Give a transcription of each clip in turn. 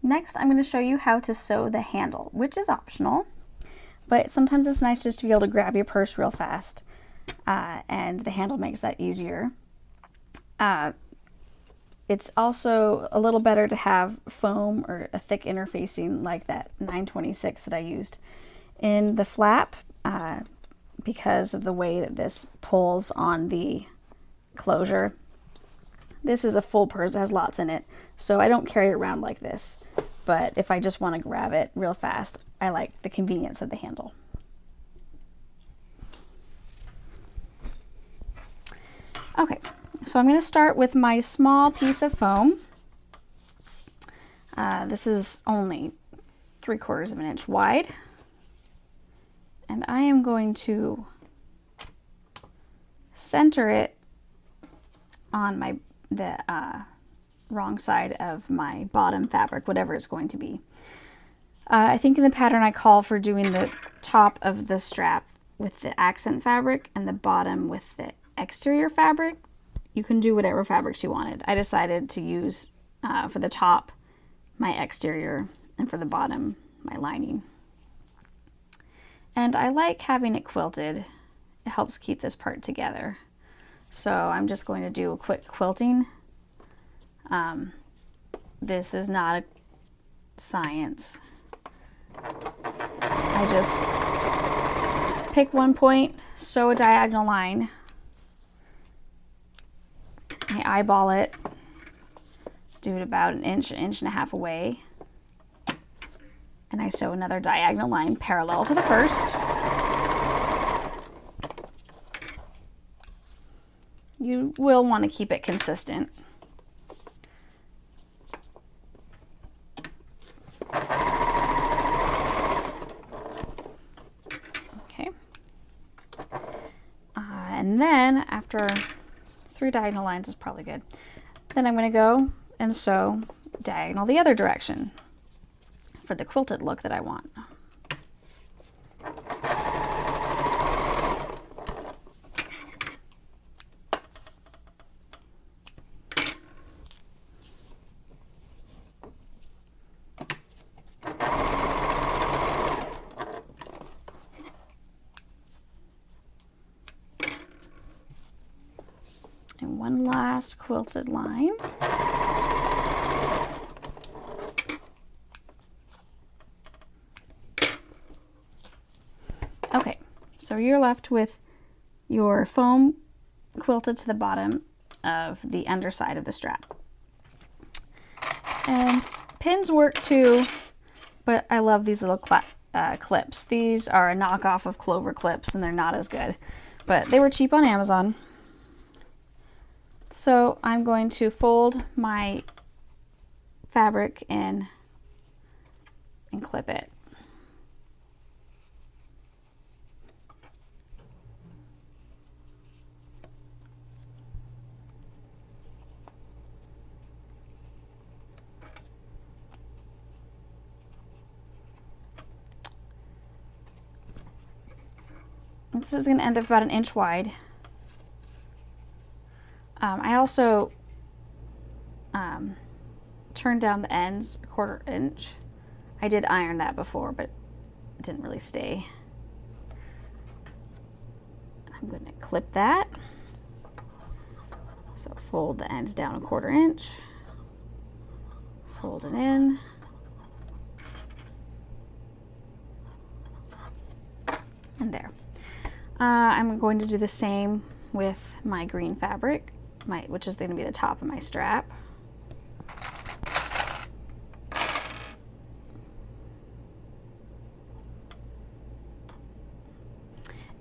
Next, I'm going to show you how to sew the handle, which is optional, but sometimes it's nice just to be able to grab your purse real fast, and the handle makes that easier. It's also a little better to have foam or a thick interfacing like that 926 that I used in the flap, because of the way that this pulls on the closure. This is a full purse, it has lots in it, so I don't carry it around like this. But if I just want to grab it real fast, I like the convenience of the handle. Okay, so I'm going to start with my small piece of foam. This is only 3/4 of an inch wide. And I am going to center it on the wrong side of my bottom fabric, whatever it's going to be. I think in the pattern I call for doing the top of the strap with the accent fabric and the bottom with the exterior fabric. You can do whatever fabrics you wanted. I decided to use, for the top, my exterior, and for the bottom, my lining. And I like having it quilted. It helps keep this part together. So I'm just going to do a quick quilting. This is not a science. I just pick one point, sew a diagonal line. I eyeball it, do it about an inch and a half away. And I sew another diagonal line parallel to the first. You will want to keep it consistent. Okay. And then after 3 diagonal lines is probably good. Then I'm going to go and sew diagonal the other direction for the quilted look that I want. And one last quilted line. Okay, so you're left with your foam quilted to the bottom of the underside of the strap. And pins work too, but I love these little clips. These are a knockoff of Clover clips and they're not as good, but they were cheap on Amazon. So I'm going to fold my fabric in and clip it. This is going to end up about an inch wide. I also turned down the ends a 1/4 inch. I did iron that before, but it didn't really stay. I'm going to clip that. So fold the end down a 1/4 inch. Fold it in. And there. I'm going to do the same with my green fabric, which is going to be the top of my strap.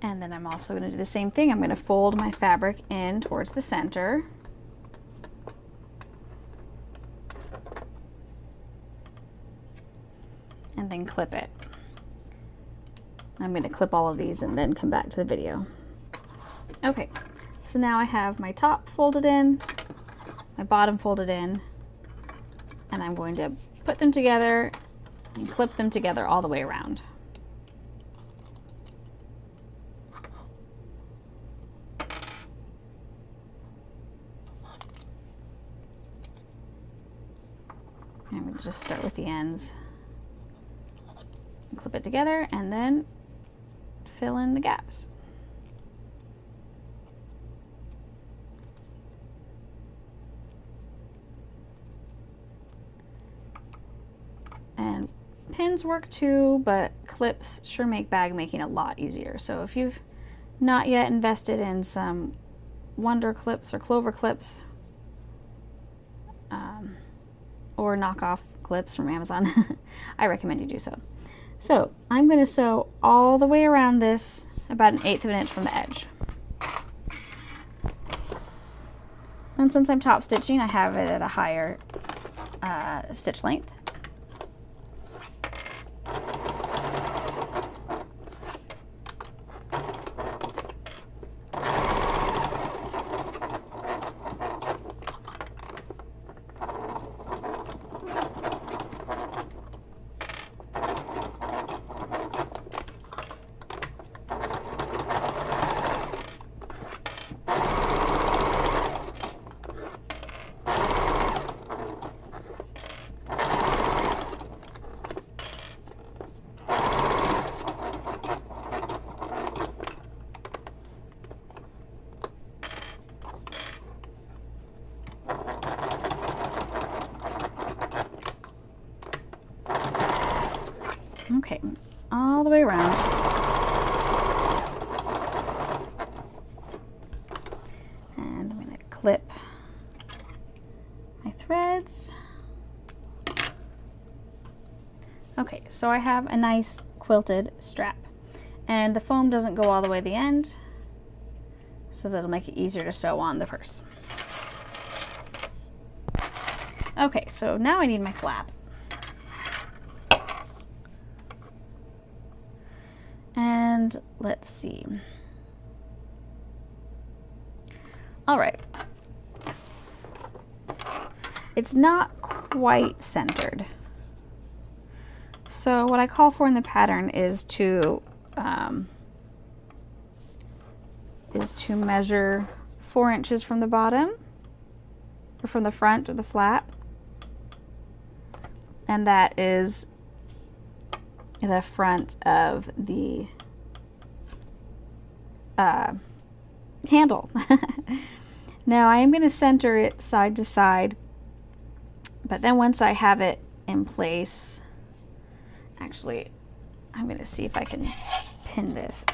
And then I'm also going to do the same thing. I'm going to fold my fabric in towards the center. And then clip it. I'm going to clip all of these and then come back to the video. Okay, so now I have my top folded in, my bottom folded in, and I'm going to put them together and clip them together all the way around. I'm just start with the ends, clip it together, and then fill in the gaps. And pins work too, but clips sure make bag making a lot easier. So if you've not yet invested in some Wonder clips or Clover clips, or knockoff clips from Amazon, I recommend you do so. So I'm going to sew all the way around this, about 1/8 of an inch from the edge. And since I'm top stitching, I have it at a higher stitch length. Okay, all the way around. And I'm going to clip my threads. Okay, so I have a nice quilted strap, and the foam doesn't go all the way to the end, so that'll make it easier to sew on the purse. Okay, so now I need my flap. And let's see. All right. It's not quite centered. So what I call for in the pattern is to measure 4 inches from the bottom, or from the front of the flap, and that is the front of the handle. Now I am going to center it side to side, but then once I have it in place, actually I'm going to see if I can pin this.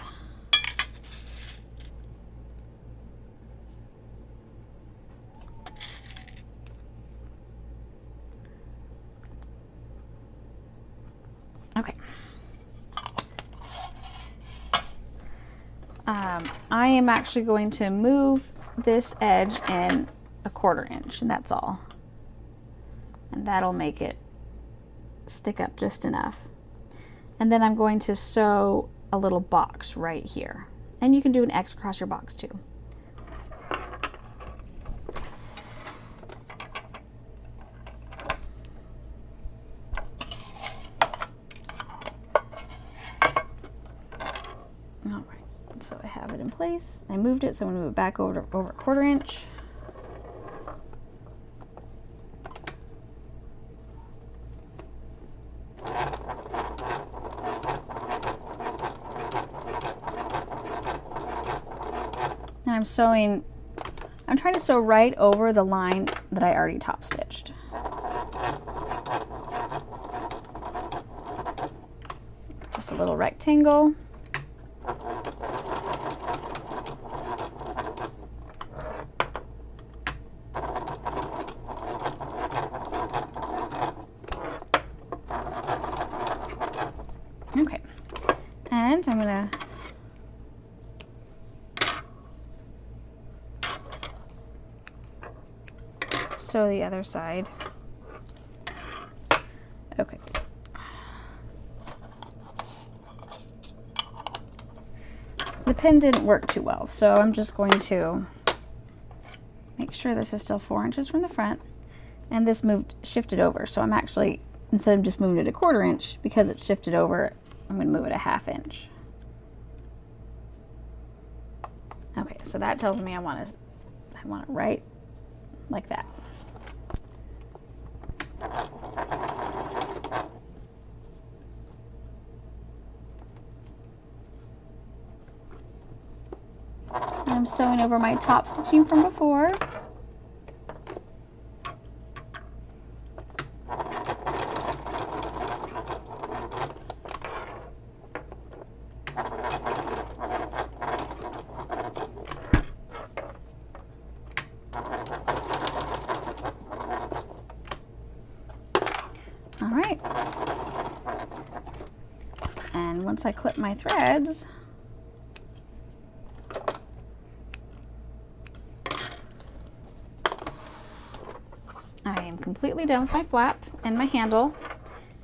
Okay. I am actually going to move this edge in 1/4 inch, and that's all. And that'll make it stick up just enough. And then I'm going to sew a little box right here. And you can do an X across your box too. So I have it in place. I moved it, so I'm going to move it back over 1/4 inch. And I'm trying to sew right over the line that I already top stitched. Just a little rectangle. Okay, and I'm gonna sew the other side. Okay. The pin didn't work too well, so I'm just going to make sure this is still 4 inches from the front, and this shifted over, so I'm actually, instead of just moving it 1/4 inch, because it shifted over, I'm going to move it 1/2 inch. Okay, so that tells me I want it right like that. I'm sewing over my top stitching from before. All right. And once I clip my threads, I am completely done with my flap and my handle.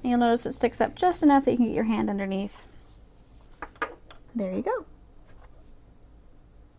And you'll notice it sticks up just enough that you can get your hand underneath. There you go.